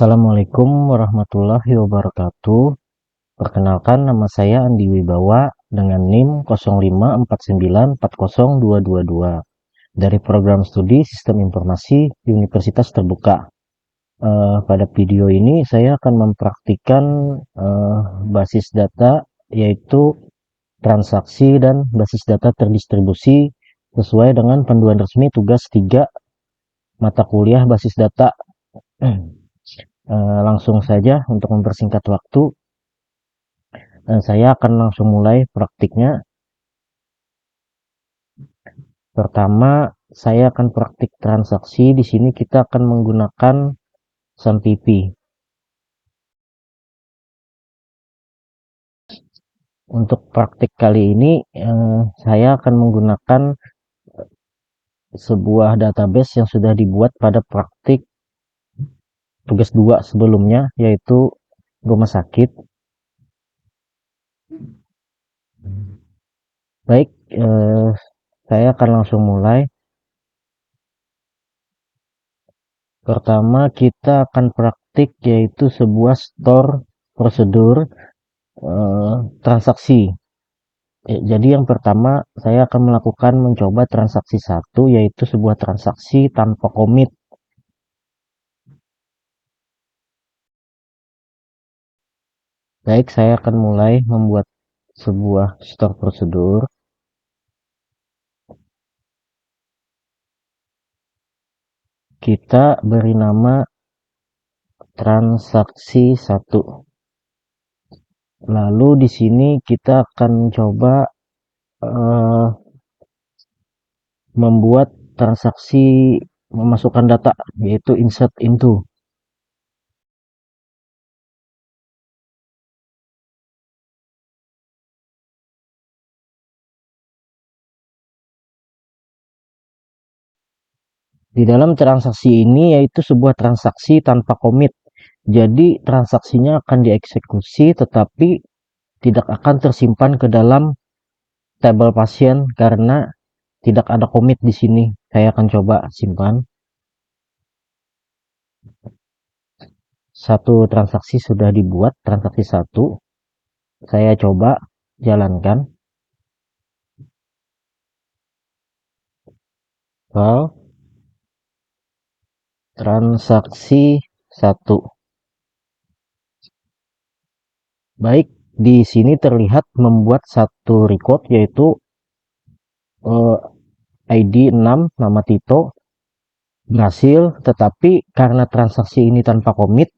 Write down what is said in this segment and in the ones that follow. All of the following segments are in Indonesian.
Assalamualaikum warahmatullahi wabarakatuh. Perkenalkan, nama saya Andi Wibawa dengan NIM 0549402222 dari program studi Sistem Informasi Universitas Terbuka. Pada video ini saya akan mempraktikkan basis data, yaitu transaksi dan basis data terdistribusi sesuai dengan panduan resmi tugas 3 mata kuliah basis data. Langsung saja untuk mempersingkat waktu, saya akan langsung mulai praktiknya. Pertama, saya akan praktik transaksi. Di sini kita akan menggunakan SAMPP. Untuk praktik kali ini, saya akan menggunakan sebuah database yang sudah dibuat pada praktik tugas 2 sebelumnya, yaitu rumah sakit. Baik, saya akan langsung mulai. Pertama, kita akan praktik yaitu sebuah store prosedur transaksi. Jadi yang pertama saya akan mencoba transaksi 1, yaitu sebuah transaksi tanpa komit. Baik, saya akan mulai membuat sebuah store prosedur. Kita beri nama transaksi 1. Lalu di sini kita akan coba membuat transaksi memasukkan data, yaitu insert into. Di dalam transaksi ini yaitu sebuah transaksi tanpa komit. Jadi transaksinya akan dieksekusi tetapi tidak akan tersimpan ke dalam tabel pasien karena tidak ada komit di sini. Saya akan coba simpan. Satu transaksi sudah dibuat, transaksi 1. Saya coba jalankan. File transaksi 1. Baik, di sini terlihat membuat satu record, yaitu ID 6 nama Tito berhasil, tetapi karena transaksi ini tanpa komit,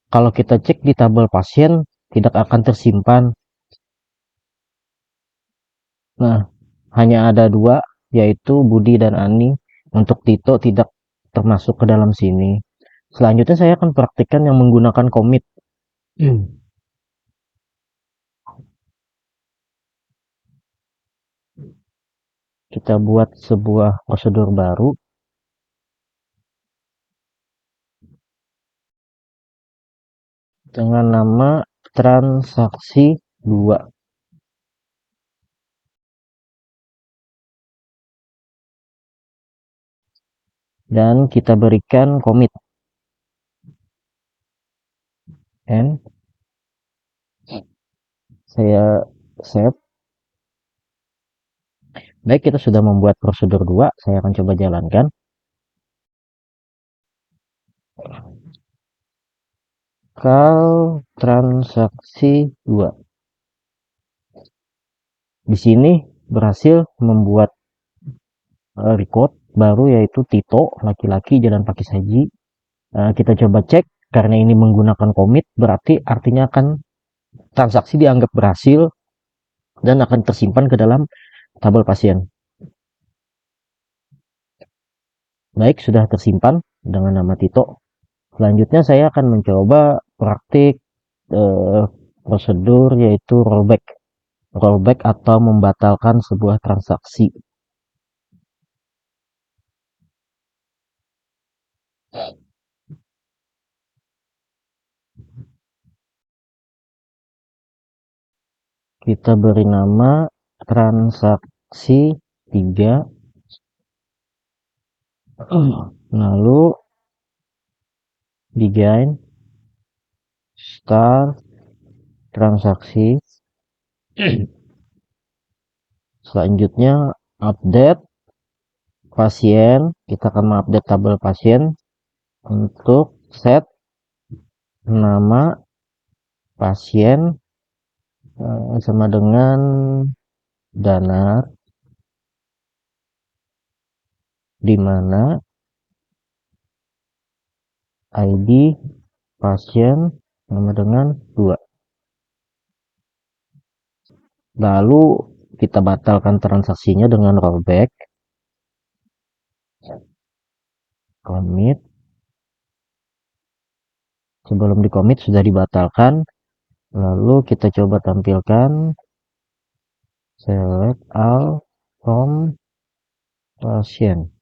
kalau kita cek di tabel pasien tidak akan tersimpan. Nah, hanya ada 2, yaitu Budi dan Ani. Untuk Tito tidak termasuk ke dalam sini. Selanjutnya saya akan praktikkan yang menggunakan komit. Kita buat sebuah prosedur baru dengan nama transaksi 2. Dan kita berikan komit. And saya save. Baik, kita sudah membuat prosedur 2. Saya akan coba jalankan. Kalau transaksi 2. Di sini berhasil membuat record baru, yaitu Tito laki-laki jalan pakai saji. Kita coba cek, karena ini menggunakan komit berarti artinya akan transaksi dianggap berhasil dan akan tersimpan ke dalam tabel pasien. Baik, sudah tersimpan dengan nama Tito. Selanjutnya saya akan mencoba praktik prosedur, yaitu rollback atau membatalkan sebuah transaksi. Kita beri nama transaksi 3. Lalu begin, start, transaksi. Selanjutnya update pasien, kita akan mengupdate tabel pasien untuk set nama pasien sama dengan Danar, di mana ID pasien sama dengan 2. Lalu kita batalkan transaksinya dengan rollback, commit. Sebelum di commit sudah dibatalkan, lalu kita coba tampilkan select all from pasien.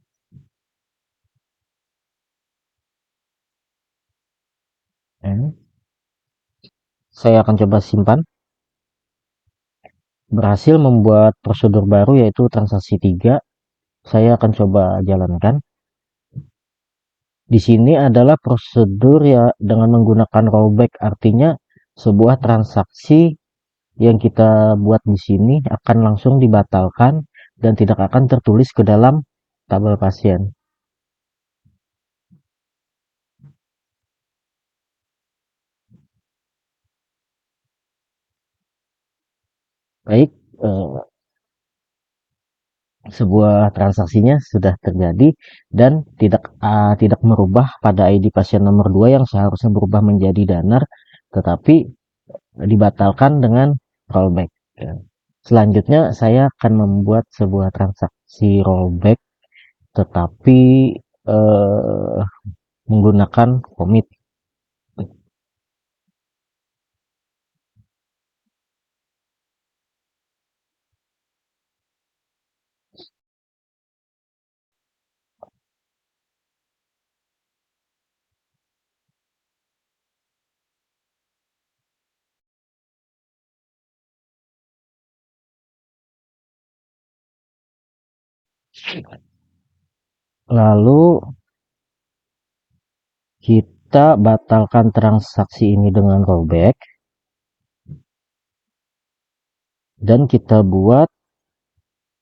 Saya akan coba simpan. Berhasil membuat prosedur baru yaitu transaksi 3. Saya akan coba jalankan. Di sini adalah prosedur ya dengan menggunakan rollback, artinya sebuah transaksi yang kita buat di sini akan langsung dibatalkan dan tidak akan tertulis ke dalam tabel pasien. Baik, sebuah transaksinya sudah terjadi dan tidak merubah pada ID pasien nomor 2 yang seharusnya berubah menjadi Danar, tetapi dibatalkan dengan rollback. Selanjutnya saya akan membuat sebuah transaksi rollback tetapi eh, menggunakan commit. Lalu kita batalkan transaksi ini dengan rollback dan kita buat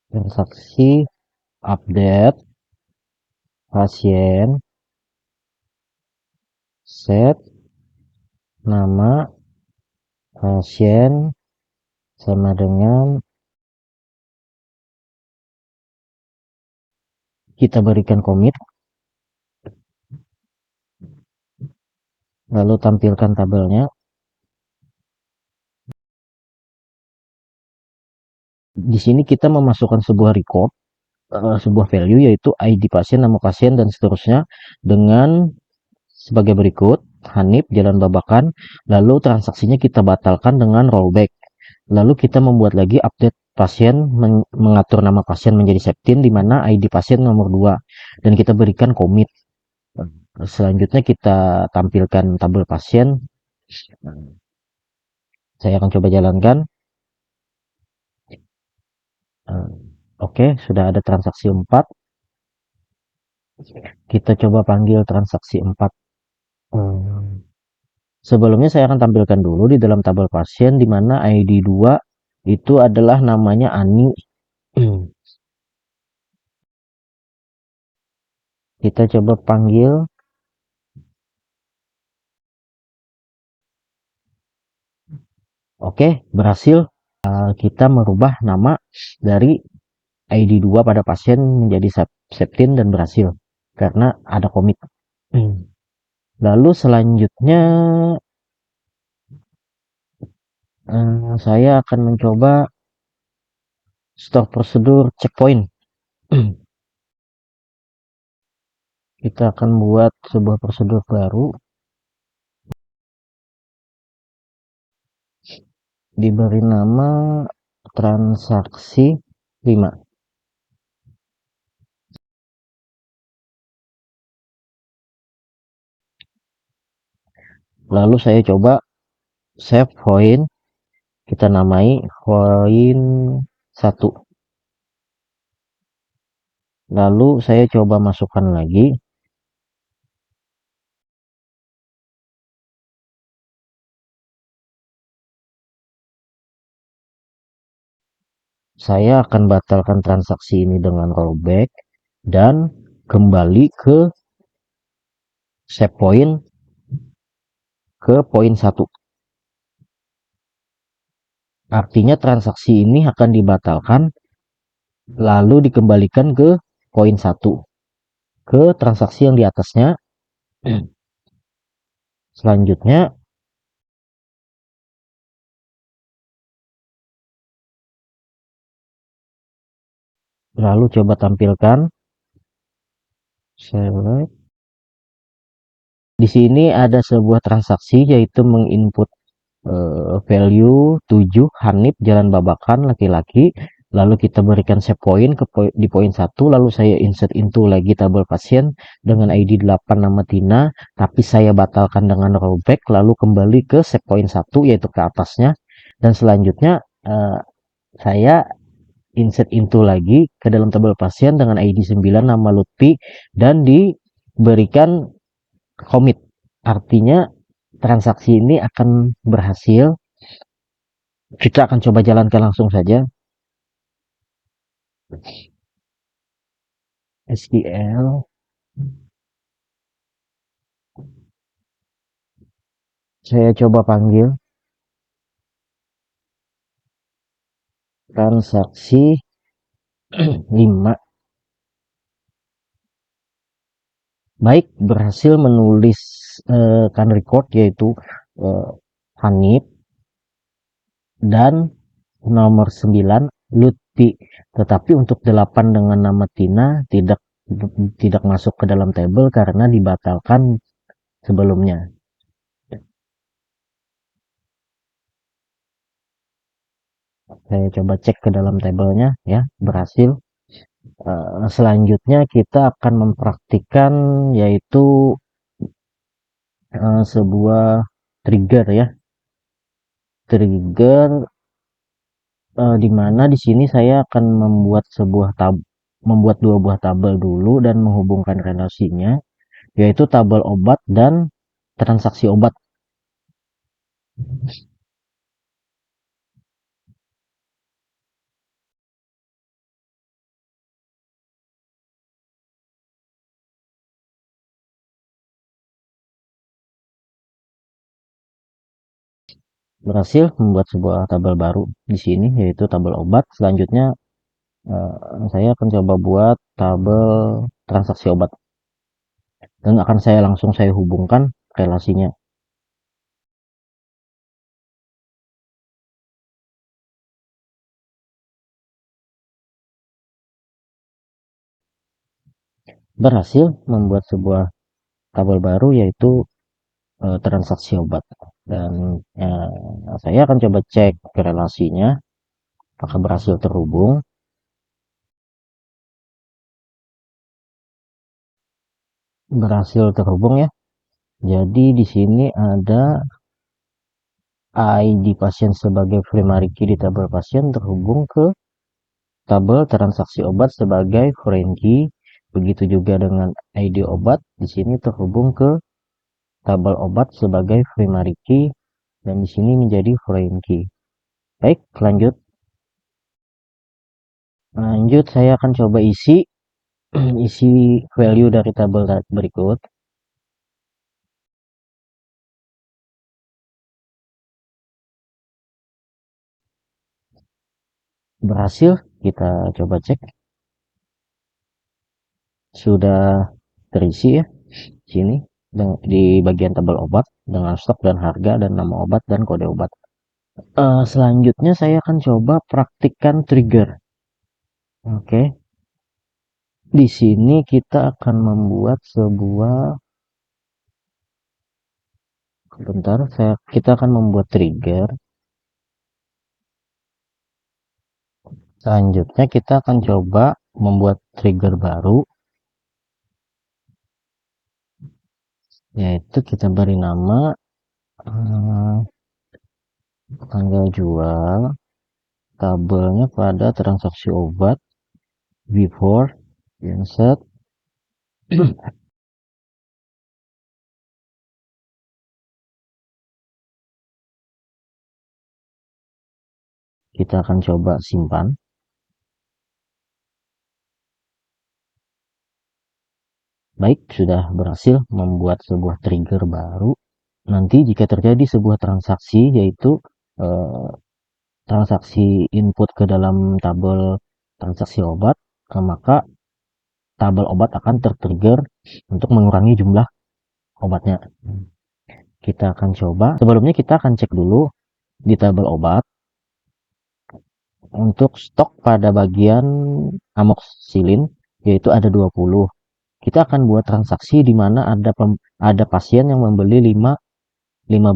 transaksi update pasien, set nama pasien sama dengan, kita berikan commit, lalu tampilkan tabelnya. Di sini kita memasukkan sebuah record, sebuah value yaitu ID pasien, nama pasien dan seterusnya dengan sebagai berikut: Hanif, Jalan Babakan. Lalu transaksinya kita batalkan dengan rollback. Lalu kita membuat lagi update pasien, mengatur nama pasien menjadi Septin di mana ID pasien nomor 2 dan kita berikan commit. Selanjutnya kita tampilkan tabel pasien. Saya akan coba jalankan. Oke, sudah ada transaksi 4. Kita coba panggil transaksi 4. Sebelumnya saya akan tampilkan dulu di dalam tabel pasien di mana ID 2 itu adalah namanya Ani. Kita coba panggil. Oke, berhasil. Kita merubah nama dari ID 2 pada pasien menjadi Septin dan berhasil karena ada komit. Lalu selanjutnya saya akan mencoba stop prosedur checkpoint. Kita akan buat sebuah prosedur baru, diberi nama transaksi 5. Lalu saya coba save point, kita namai point 1. Lalu saya coba masukkan lagi Saya akan batalkan transaksi ini dengan rollback dan kembali ke save point ke poin 1. Artinya transaksi ini akan dibatalkan lalu dikembalikan ke poin 1 ke transaksi yang di atasnya. Selanjutnya lalu coba tampilkan select. Di sini ada sebuah transaksi yaitu menginput value 7 Hanif Jalan Babakan laki-laki, lalu kita berikan save point di poin 1, lalu saya insert into lagi tabel pasien dengan ID 8 nama Tina, tapi saya batalkan dengan rollback lalu kembali ke save point 1 yaitu ke atasnya, dan selanjutnya saya insert into lagi ke dalam tabel pasien dengan ID 9 nama Lutfi dan diberikan commit. Artinya transaksi ini akan berhasil. Kita akan coba jalankan langsung saja. SQL. Saya coba panggil transaksi 5. Baik, berhasil menulis kan record yaitu Hanif dan nomor 9 Lutfi. Tetapi untuk 8 dengan nama Tina tidak masuk ke dalam tabel karena dibatalkan sebelumnya. Saya coba cek ke dalam tabelnya ya, berhasil. Selanjutnya kita akan mempraktikkan yaitu sebuah trigger ya. Trigger di mana di sini saya akan membuat dua buah tabel dulu dan menghubungkan relasinya, yaitu tabel obat dan transaksi obat. Berhasil membuat sebuah tabel baru di sini yaitu tabel obat. Selanjutnya saya akan coba buat tabel transaksi obat dan akan saya hubungkan relasinya. Berhasil membuat sebuah tabel baru yaitu transaksi obat, dan saya akan coba cek relasinya apakah berhasil terhubung. Berhasil terhubung ya. Jadi di sini ada ID pasien sebagai primary key di tabel pasien terhubung ke tabel transaksi obat sebagai foreign key. Begitu juga dengan ID obat di sini terhubung ke tabel obat sebagai primary key dan di sini menjadi foreign key. Baik, lanjut. Lanjut saya akan coba isi isi value dari tabel berikut. Berhasil, kita coba cek. Sudah terisi ya sini di bagian tabel obat dengan stok dan harga dan nama obat dan kode obat. Selanjutnya saya akan coba praktikkan trigger. Oke. Di sini kita akan membuat sebuah kita akan membuat trigger. Selanjutnya kita akan coba membuat trigger baru, yaitu kita beri nama tanggal jual, tabelnya pada transaksi obat, before, insert. Kita akan coba simpan. Baik, sudah berhasil membuat sebuah trigger baru. Nanti jika terjadi sebuah transaksi, yaitu eh, transaksi input ke dalam tabel transaksi obat, maka tabel obat akan tertrigger untuk mengurangi jumlah obatnya. Kita akan coba. Sebelumnya kita akan cek dulu di tabel obat untuk stok pada bagian amoxicillin, yaitu ada 20. Kita akan buat transaksi di mana ada pasien yang membeli 5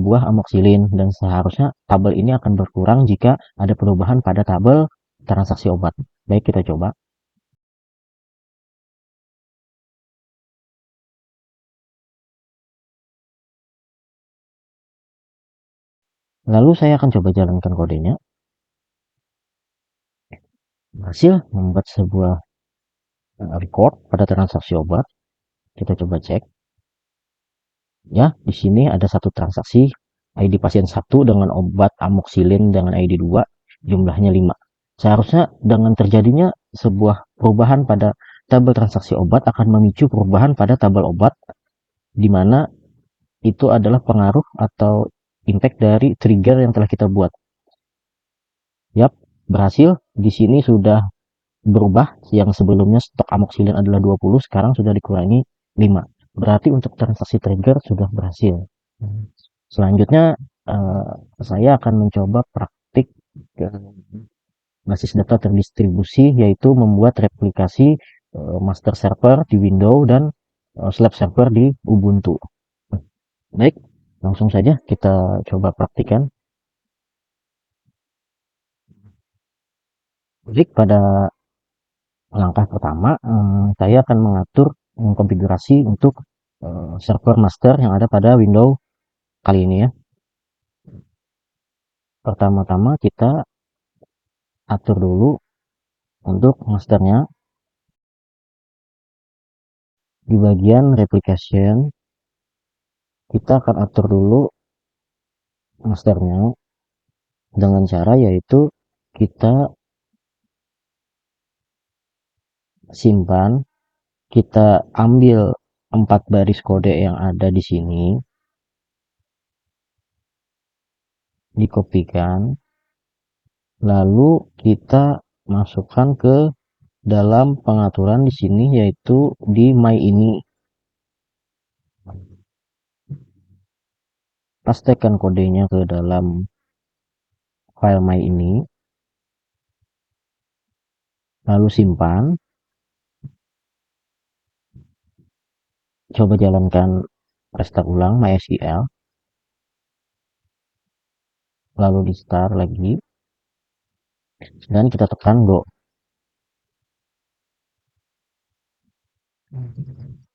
buah amoxicillin, dan seharusnya tabel ini akan berkurang jika ada perubahan pada tabel transaksi obat. Baik, kita coba. Lalu saya akan coba jalankan kodenya. Berhasil membuat sebuah record pada transaksi obat. Kita coba cek. Ya, di sini ada satu transaksi ID pasien 1 dengan obat amoxicillin dengan ID 2, jumlahnya 5. Seharusnya dengan terjadinya sebuah perubahan pada tabel transaksi obat akan memicu perubahan pada tabel obat, di mana itu adalah pengaruh atau impact dari trigger yang telah kita buat. Yap, berhasil. Di sini sudah berubah. Yang sebelumnya stok amoxicillin adalah 20, sekarang sudah dikurangi 5. Berarti untuk transaksi trigger sudah berhasil. Selanjutnya saya akan mencoba praktik basis data terdistribusi, yaitu membuat replikasi master server di Windows dan slab server di Ubuntu. Baik, langsung saja kita coba praktikan. Baik, pada langkah pertama saya akan mengatur konfigurasi untuk server master yang ada pada Windows kali ini ya. Pertama-tama kita atur dulu untuk masternya. Di bagian replication kita akan atur dulu masternya dengan cara yaitu kita simpan, kita ambil 4 baris kode yang ada di sini, dikopikan, lalu kita masukkan ke dalam pengaturan di sini, yaitu di my ini. Pastekan kodenya ke dalam file my ini, lalu simpan. Coba jalankan restart ulang MySQL, lalu di start lagi, dan kita tekan go.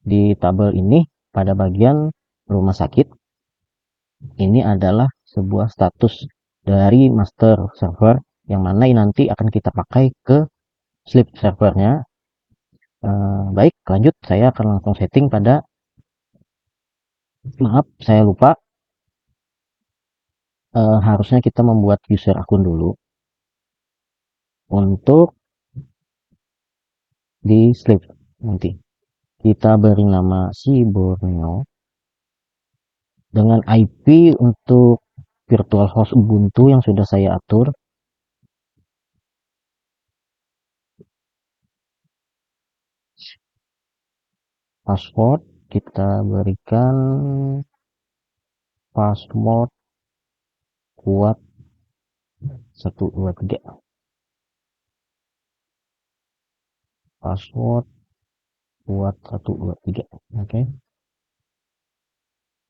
Di tabel ini pada bagian rumah sakit, ini adalah sebuah status dari master server yang mana nanti akan kita pakai ke sleep servernya. Baik, lanjut. Saya akan langsung setting pada, maaf saya lupa, harusnya kita membuat user akun dulu untuk di sleep. Nanti kita beri nama si Borneo dengan IP untuk virtual host Ubuntu yang sudah saya atur. Password kita berikan password kuat 123. Password kuat 123. Oke.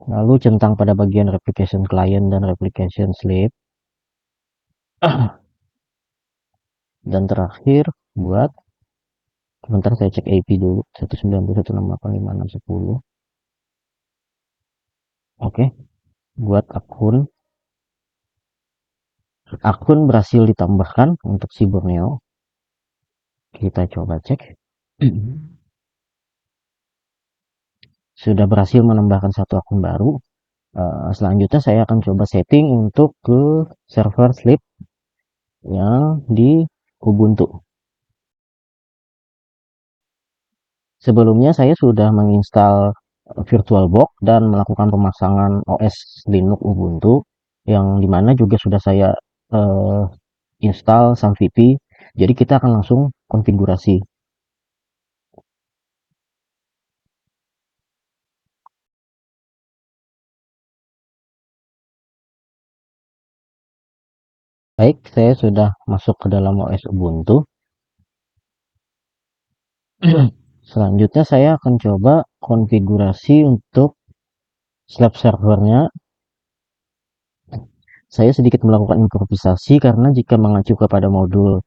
Lalu centang pada bagian replication client dan replication sleep. Dan terakhir buat, sebentar saya cek IP dulu, 191.168.5610. Oke, buat akun berhasil ditambahkan untuk si Borneo. Kita coba cek. Sudah berhasil menambahkan satu akun baru. Selanjutnya saya akan coba setting untuk ke server sleep yang di Ubuntu. Sebelumnya saya sudah menginstal VirtualBox dan melakukan pemasangan OS Linux Ubuntu, yang dimana juga sudah saya eh, install SAMVP. Jadi kita akan langsung konfigurasi. Baik, saya sudah masuk ke dalam OS Ubuntu. Selanjutnya saya akan coba konfigurasi untuk Slab servernya. Saya sedikit melakukan improvisasi karena jika mengacu kepada modul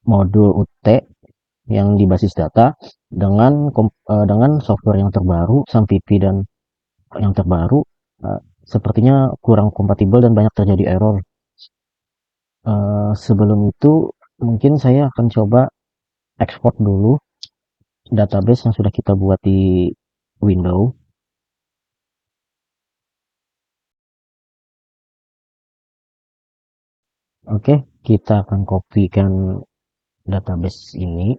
modul UT yang di basis data dengan software yang terbaru, SAMVP dan yang terbaru, sepertinya kurang kompatibel dan banyak terjadi error. Sebelum itu mungkin saya akan coba ekspor dulu database yang sudah kita buat di Windows. Oke, kita akan kopikan database ini.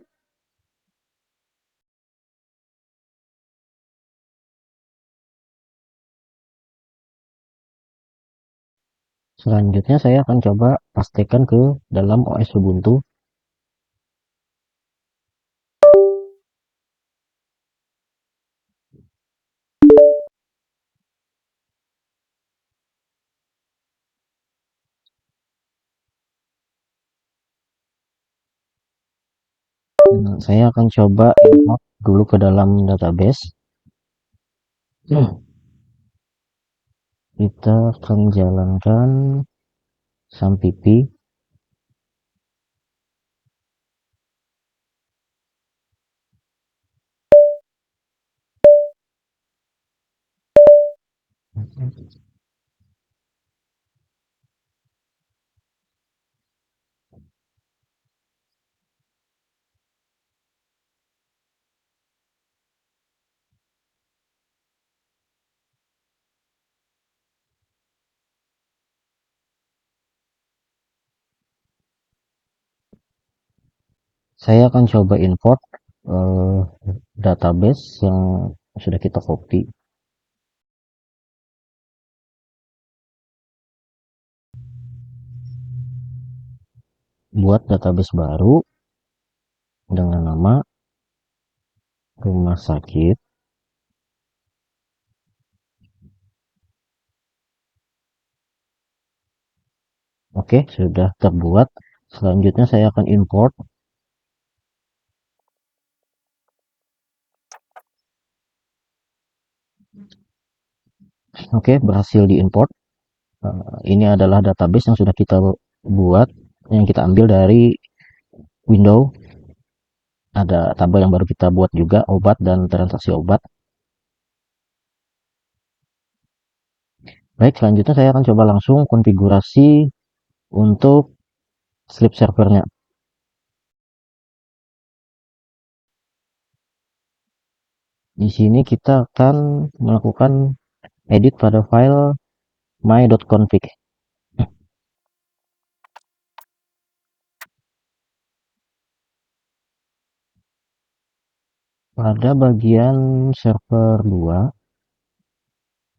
Selanjutnya saya akan coba pastikan ke dalam OS Ubuntu. Saya akan coba import dulu ke dalam database. Kita akan jalankan SAMVP. Saya akan coba import eh, database yang sudah kita copy. Buat database baru dengan nama rumah sakit. Oke, sudah terbuat. Selanjutnya saya akan import. Oke, berhasil diimport. Ini adalah database yang sudah kita buat, yang kita ambil dari Windows. Ada tabel yang baru kita buat juga, obat dan transaksi obat. Baik, selanjutnya saya akan coba langsung konfigurasi untuk sleep servernya. Di sini kita akan melakukan edit pada file my.config. Pada bagian server 2,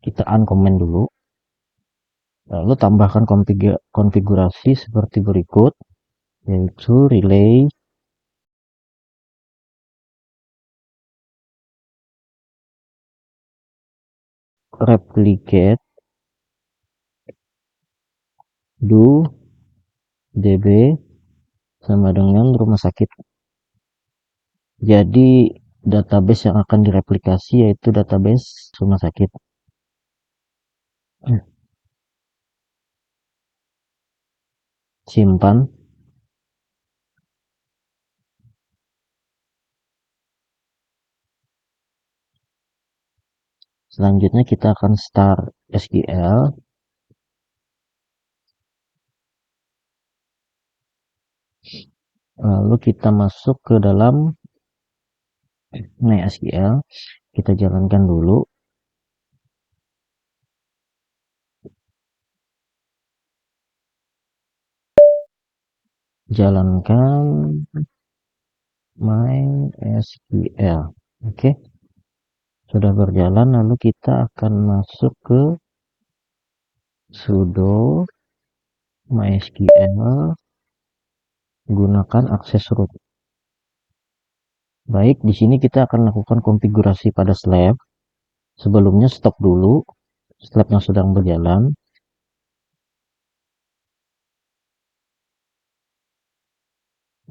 kita uncomment dulu. Lalu tambahkan konfigurasi seperti berikut, yaitu relay replicate do db sama dengan rumah sakit. Jadi database yang akan direplikasi yaitu database rumah sakit. Simpan. Selanjutnya kita akan start SQL. Lalu kita masuk ke dalam MySQL. Kita jalankan dulu. Jalankan. MySQL. Oke, sudah berjalan. Lalu kita akan masuk ke sudo MySQL, gunakan akses root. Baik, di sini kita akan lakukan konfigurasi pada slab. Sebelumnya stop dulu slab yang sedang berjalan.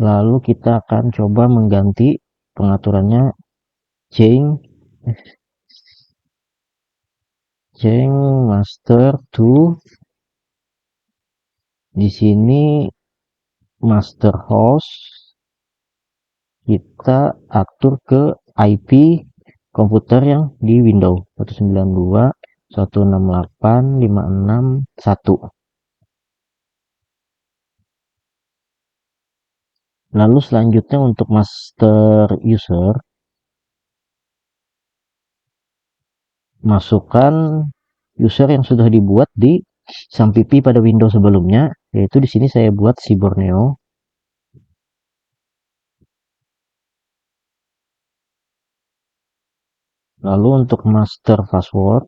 Lalu kita akan coba mengganti pengaturannya change master to, di sini master host kita atur ke IP komputer yang di Windows 192.168.561. Lalu selanjutnya untuk master user, masukkan user yang sudah dibuat di SAMPP pada Windows sebelumnya, yaitu di sini saya buat si Borneo. Lalu untuk master password,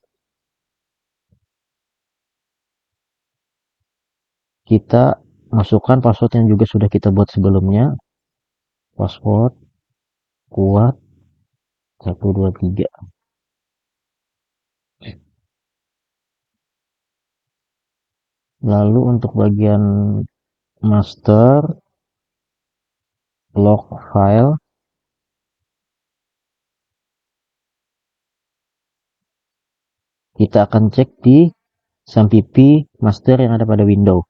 kita masukkan password yang juga sudah kita buat sebelumnya. Password kuat 123. Lalu untuk bagian master log file, kita akan cek di SAMPP master yang ada pada Windows.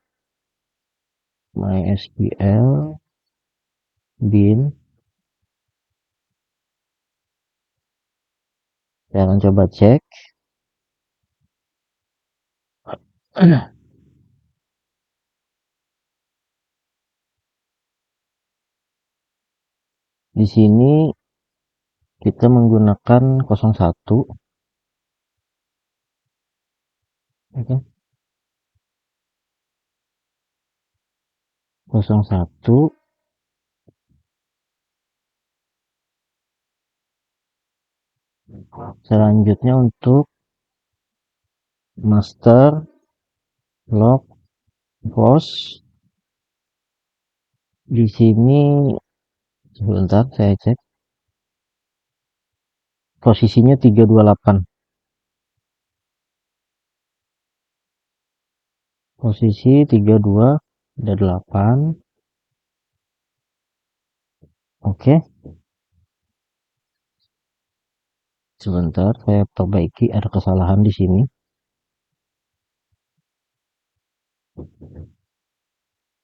MySQL bin. Saya akan coba cek. Di sini kita menggunakan 01. Oke. 01. Selanjutnya untuk master log host, di sini sebentar saya cek. Posisinya 328. Posisi 328. Oke. Sebentar saya perbaiki, ada kesalahan di sini.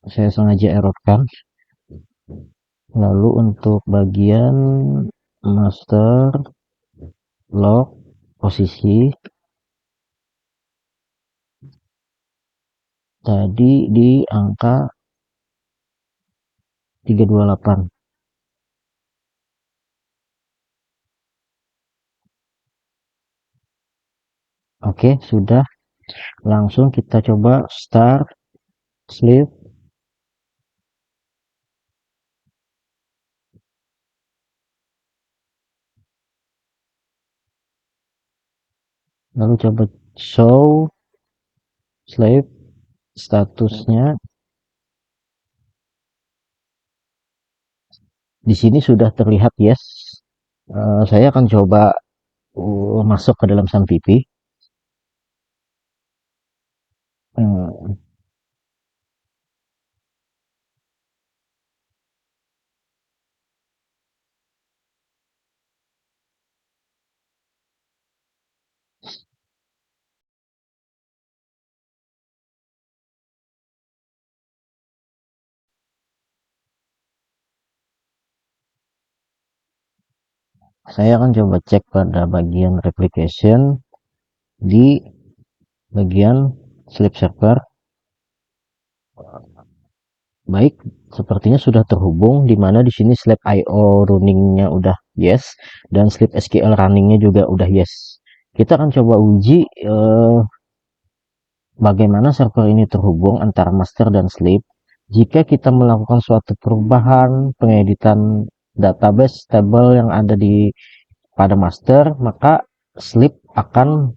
Saya sengaja errorkan. Lalu untuk bagian master log posisi tadi di angka 328. Oke, sudah. Langsung kita coba start sleep. Lalu coba show sleep statusnya. Di sini sudah terlihat yes. Saya akan coba masuk ke dalam SAMPP. Saya akan coba cek pada bagian replication di bagian sleep server. Baik, sepertinya sudah terhubung, di mana di sini sleep IO runningnya udah yes, dan sleep SQL runningnya juga udah yes. Kita akan coba uji bagaimana server ini terhubung antara master dan sleep jika kita melakukan suatu perubahan pengeditan database table yang ada di pada master, maka slip akan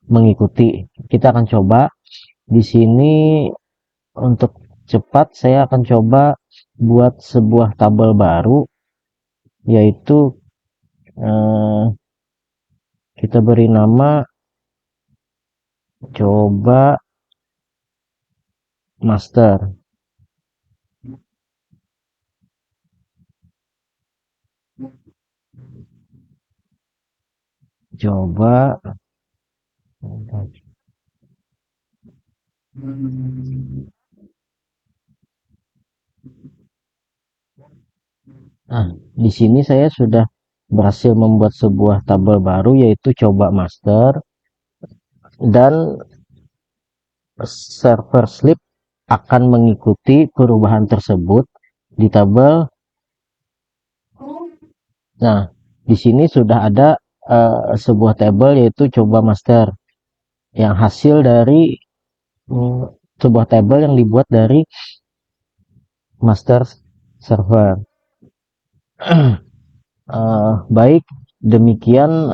mengikuti. Kita akan coba di sini untuk cepat. Saya akan coba buat sebuah tabel baru, yaitu kita beri nama coba master. Coba. Nah, di sini saya sudah berhasil membuat sebuah tabel baru, yaitu coba master, dan server slip akan mengikuti perubahan tersebut di tabel. Nah, di sini sudah ada sebuah tabel, yaitu coba master, yang hasil dari sebuah tabel yang dibuat dari master server. Baik, demikian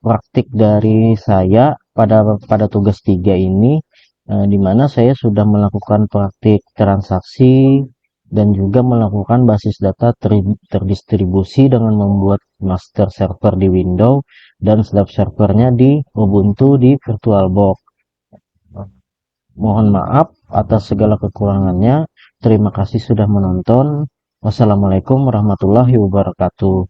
praktik dari saya pada tugas 3 ini, di mana saya sudah melakukan praktik transaksi dan juga melakukan basis data terdistribusi dengan membuat master server di Windows dan slab servernya di Ubuntu di VirtualBox. Mohon maaf atas segala kekurangannya. Terima kasih sudah menonton. Wassalamualaikum warahmatullahi wabarakatuh.